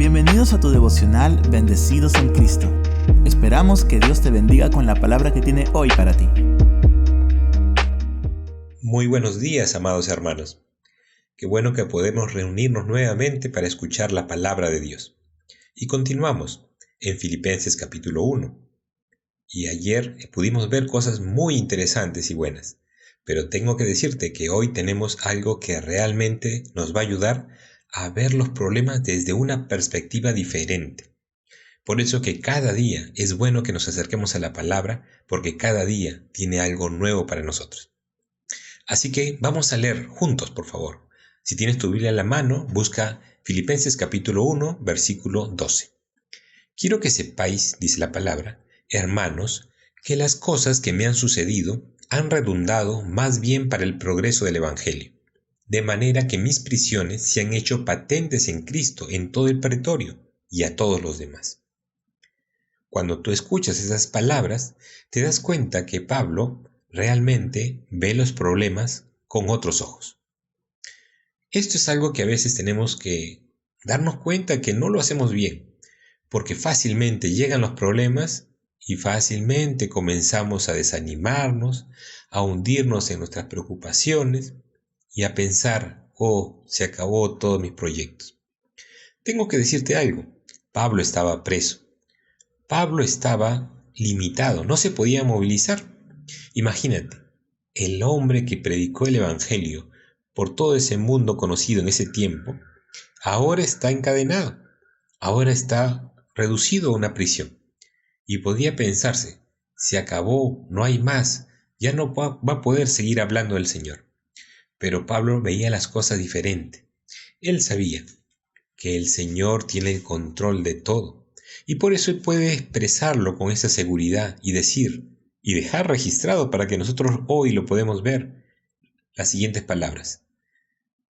Bienvenidos a tu devocional Bendecidos en Cristo. Esperamos que Dios te bendiga con la palabra que tiene hoy para ti. Muy buenos días, amados hermanos. Qué bueno que podemos reunirnos nuevamente para escuchar la palabra de Dios. Y continuamos en Filipenses capítulo 1. Y ayer pudimos ver cosas muy interesantes y buenas. Pero tengo que decirte que hoy tenemos algo que realmente nos va a ayudar a ver los problemas desde una perspectiva diferente. Por eso que cada día es bueno que nos acerquemos a la palabra, porque cada día tiene algo nuevo para nosotros. Así que vamos a leer juntos, por favor. Si tienes tu Biblia a la mano, busca Filipenses capítulo 1, versículo 12. Quiero que sepáis, dice la palabra, hermanos, que las cosas que me han sucedido han redundado más bien para el progreso del Evangelio, de manera que mis prisiones se han hecho patentes en Cristo en todo el pretorio y a todos los demás. Cuando tú escuchas esas palabras, te das cuenta que Pablo realmente ve los problemas con otros ojos. Esto es algo que a veces tenemos que darnos cuenta que no lo hacemos bien, porque fácilmente llegan los problemas y fácilmente comenzamos a desanimarnos, a hundirnos en nuestras preocupaciones y a pensar, se acabó todos mis proyectos. Tengo que decirte algo, Pablo estaba preso, Pablo estaba limitado, no se podía movilizar. Imagínate, el hombre que predicó el Evangelio por todo ese mundo conocido en ese tiempo, ahora está encadenado, ahora está reducido a una prisión. Y podía pensarse, se acabó, no hay más, ya no va a poder seguir hablando del Señor. Pero Pablo veía las cosas diferente. Él sabía que el Señor tiene el control de todo. Y por eso él puede expresarlo con esa seguridad y decir, y dejar registrado para que nosotros hoy lo podemos ver, las siguientes palabras.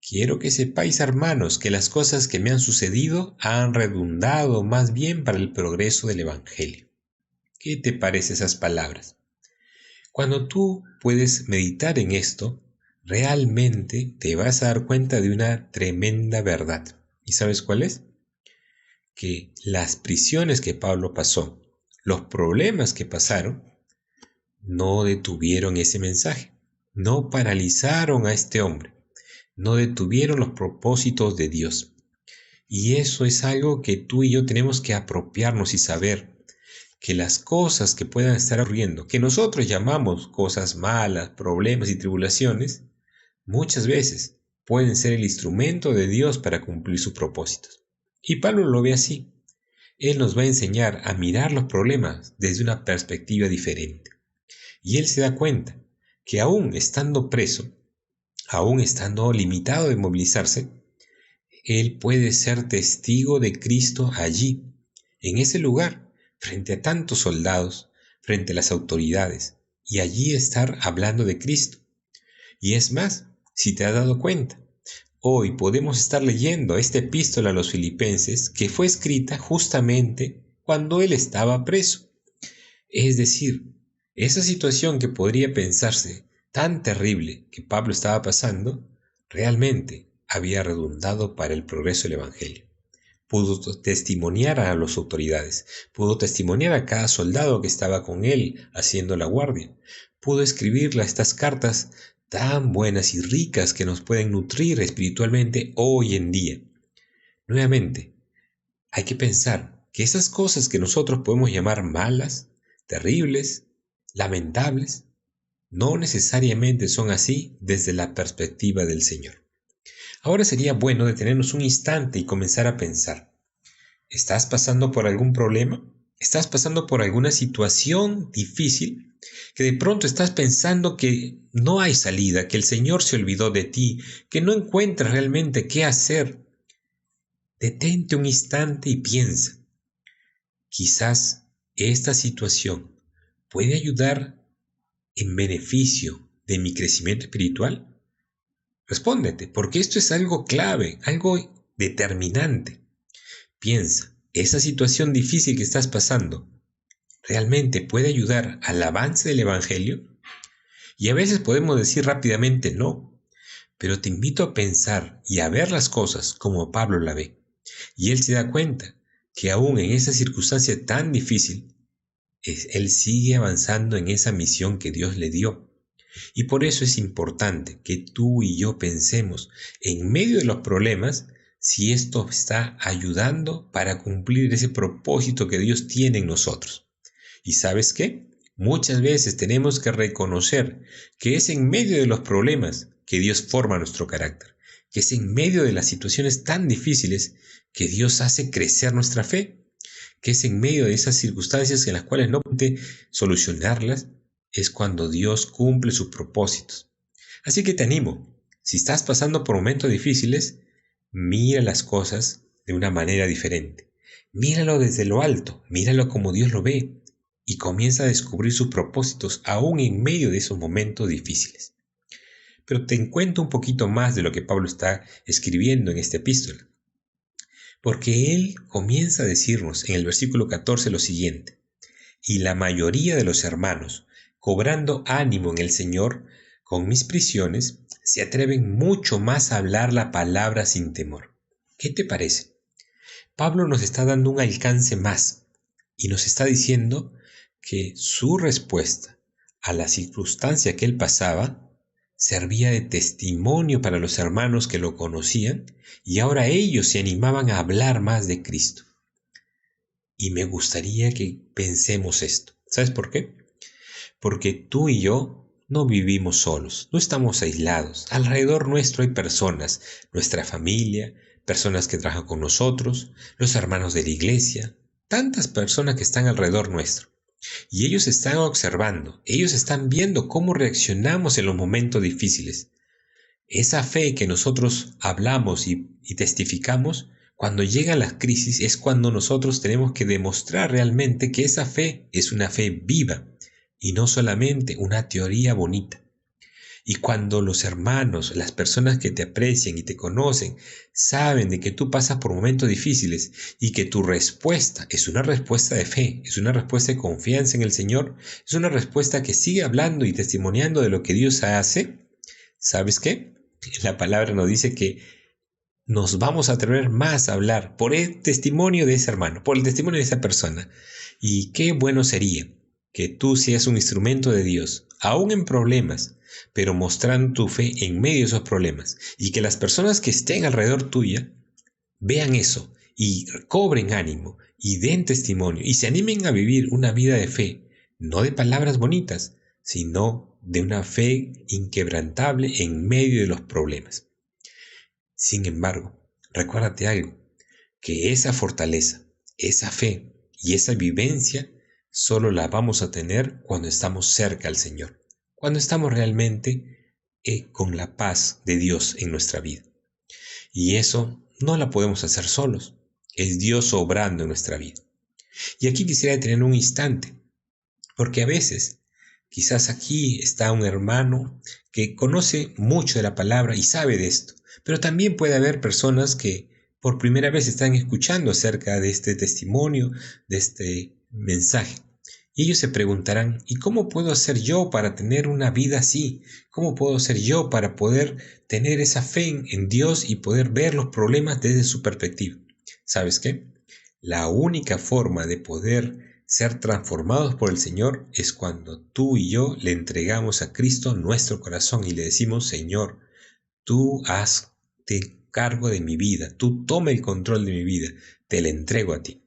Quiero que sepáis, hermanos, que las cosas que me han sucedido han redundado más bien para el progreso del Evangelio. ¿Qué te parecen esas palabras? Cuando tú puedes meditar en esto, realmente te vas a dar cuenta de una tremenda verdad. ¿Y sabes cuál es? Que las prisiones que Pablo pasó, los problemas que pasaron, no detuvieron ese mensaje, no paralizaron a este hombre, no detuvieron los propósitos de Dios. Y eso es algo que tú y yo tenemos que apropiarnos y saber, que las cosas que puedan estar ocurriendo, que nosotros llamamos cosas malas, problemas y tribulaciones, muchas veces pueden ser el instrumento de Dios para cumplir sus propósitos. Y Pablo lo ve así. Él nos va a enseñar a mirar los problemas desde una perspectiva diferente. Y él se da cuenta que aún estando preso, aún estando limitado de movilizarse, él puede ser testigo de Cristo allí, en ese lugar, frente a tantos soldados, frente a las autoridades, y allí estar hablando de Cristo. Y es más, si te has dado cuenta, hoy podemos estar leyendo esta epístola a los filipenses que fue escrita justamente cuando él estaba preso. Es decir, esa situación que podría pensarse tan terrible que Pablo estaba pasando, realmente había redundado para el progreso del Evangelio. Pudo testimoniar a las autoridades, pudo testimoniar a cada soldado que estaba con él haciendo la guardia, pudo escribirle estas cartas tan buenas y ricas que nos pueden nutrir espiritualmente hoy en día. Nuevamente, hay que pensar que esas cosas que nosotros podemos llamar malas, terribles, lamentables, no necesariamente son así desde la perspectiva del Señor. Ahora sería bueno detenernos un instante y comenzar a pensar. ¿Estás pasando por algún problema? ¿Estás pasando por alguna situación difícil? Que de pronto estás pensando que no hay salida, que el Señor se olvidó de ti, que no encuentras realmente qué hacer. Detente un instante y piensa. Quizás esta situación puede ayudar en beneficio de mi crecimiento espiritual. Respóndete, porque esto es algo clave, algo determinante. Piensa, ¿esa situación difícil que estás pasando realmente puede ayudar al avance del Evangelio? Y a veces podemos decir rápidamente no, pero te invito a pensar y a ver las cosas como Pablo la ve. Y él se da cuenta que aún en esa circunstancia tan difícil, él sigue avanzando en esa misión que Dios le dio. Y por eso es importante que tú y yo pensemos en medio de los problemas si esto está ayudando para cumplir ese propósito que Dios tiene en nosotros. ¿Y sabes qué? Muchas veces tenemos que reconocer que es en medio de los problemas que Dios forma nuestro carácter, que es en medio de las situaciones tan difíciles que Dios hace crecer nuestra fe, que es en medio de esas circunstancias en las cuales no puede solucionarlas, es cuando Dios cumple sus propósitos. Así que te animo, si estás pasando por momentos difíciles, mira las cosas de una manera diferente. Míralo desde lo alto, míralo como Dios lo ve y comienza a descubrir sus propósitos aún en medio de esos momentos difíciles. Pero te cuento un poquito más de lo que Pablo está escribiendo en esta epístola. Porque él comienza a decirnos en el versículo 14 lo siguiente: y la mayoría de los hermanos, cobrando ánimo en el Señor, con mis prisiones, se atreven mucho más a hablar la palabra sin temor. ¿Qué te parece? Pablo nos está dando un alcance más y nos está diciendo que su respuesta a la circunstancia que él pasaba servía de testimonio para los hermanos que lo conocían y ahora ellos se animaban a hablar más de Cristo. Y me gustaría que pensemos esto. ¿Sabes por qué? Porque tú y yo no vivimos solos, no estamos aislados. Alrededor nuestro hay personas, nuestra familia, personas que trabajan con nosotros, los hermanos de la iglesia, tantas personas que están alrededor nuestro. Y ellos están observando, ellos están viendo cómo reaccionamos en los momentos difíciles. Esa fe que nosotros hablamos y testificamos, cuando llegan las crisis es cuando nosotros tenemos que demostrar realmente que esa fe es una fe viva y no solamente una teoría bonita. Y cuando los hermanos, las personas que te aprecian y te conocen, saben de que tú pasas por momentos difíciles y que tu respuesta es una respuesta de fe, es una respuesta de confianza en el Señor, es una respuesta que sigue hablando y testimoniando de lo que Dios hace, ¿sabes qué? La palabra nos dice que nos vamos a atrever más a hablar por el testimonio de ese hermano, por el testimonio de esa persona. Y qué bueno sería que tú seas un instrumento de Dios, aún en problemas, pero mostrando tu fe en medio de esos problemas, y que las personas que estén alrededor tuya vean eso y cobren ánimo y den testimonio y se animen a vivir una vida de fe, no de palabras bonitas, sino de una fe inquebrantable en medio de los problemas. Sin embargo, recuérdate algo, que esa fortaleza, esa fe y esa vivencia solo la vamos a tener cuando estamos cerca al Señor, cuando estamos realmente con la paz de Dios en nuestra vida. Y eso no la podemos hacer solos, es Dios obrando en nuestra vida. Y aquí quisiera detener un instante, porque a veces, quizás aquí está un hermano que conoce mucho de la palabra y sabe de esto, pero también puede haber personas que por primera vez están escuchando acerca de este testimonio, de este mensaje. Y ellos se preguntarán, ¿y cómo puedo hacer yo para tener una vida así? ¿Cómo puedo hacer yo para poder tener esa fe en Dios y poder ver los problemas desde su perspectiva? ¿Sabes qué? La única forma de poder ser transformados por el Señor es cuando tú y yo le entregamos a Cristo nuestro corazón y le decimos, Señor, tú hazte cargo de mi vida, tú toma el control de mi vida, te la entrego a ti.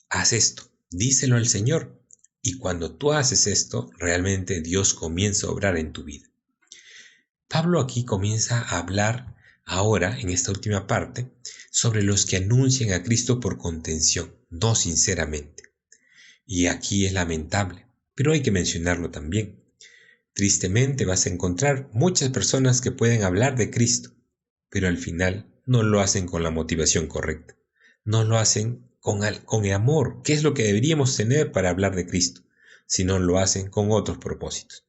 Haz esto, díselo al Señor, y cuando tú haces esto, realmente Dios comienza a obrar en tu vida. Pablo aquí comienza a hablar ahora, en esta última parte, sobre los que anuncian a Cristo por contención, no sinceramente. Y aquí es lamentable, pero hay que mencionarlo también. Tristemente vas a encontrar muchas personas que pueden hablar de Cristo, pero al final no lo hacen con la motivación correcta. No lo hacen con el amor, que es lo que deberíamos tener para hablar de Cristo, sino lo hacen con otros propósitos.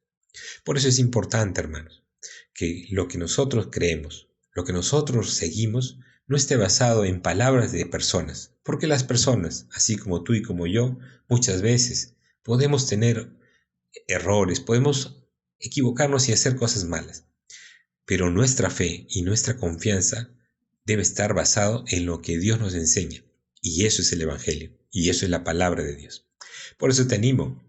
Por eso es importante, hermanos, que lo que nosotros creemos, lo que nosotros seguimos, no esté basado en palabras de personas, porque las personas, así como tú y como yo, muchas veces podemos tener errores, podemos equivocarnos y hacer cosas malas, pero nuestra fe y nuestra confianza debe estar basado en lo que Dios nos enseña. Y eso es el Evangelio. Y eso es la palabra de Dios. Por eso te animo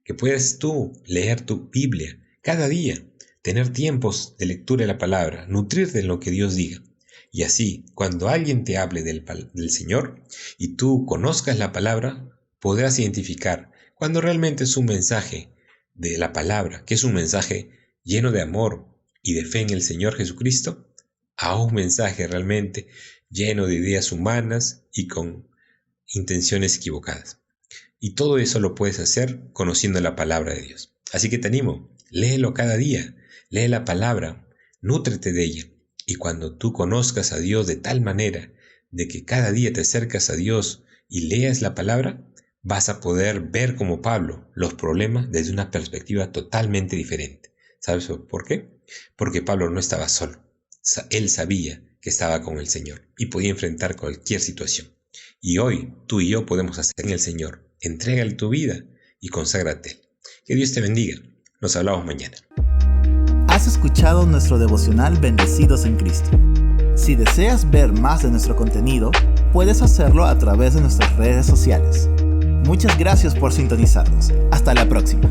que puedas tú leer tu Biblia cada día, tener tiempos de lectura de la palabra, nutrirte en lo que Dios diga. Y así, cuando alguien te hable del Señor y tú conozcas la palabra, podrás identificar cuando realmente es un mensaje de la palabra, que es un mensaje lleno de amor y de fe en el Señor Jesucristo, a un mensaje realmente lleno de ideas humanas y con intenciones equivocadas. Y todo eso lo puedes hacer conociendo la palabra de Dios. Así que te animo, léelo cada día, lee la palabra, nútrete de ella. Y cuando tú conozcas a Dios de tal manera de que cada día te acercas a Dios y leas la palabra, vas a poder ver como Pablo los problemas desde una perspectiva totalmente diferente. ¿Sabes por qué? Porque Pablo no estaba solo. Él sabía que estaba con el Señor y podía enfrentar cualquier situación. Y hoy tú y yo podemos hacer en el Señor. Entrégale tu vida y conságrate. Que Dios te bendiga. Nos hablamos mañana. Has escuchado nuestro devocional Bendecidos en Cristo. Si deseas ver más de nuestro contenido, puedes hacerlo a través de nuestras redes sociales. Muchas gracias por sintonizarnos. Hasta la próxima.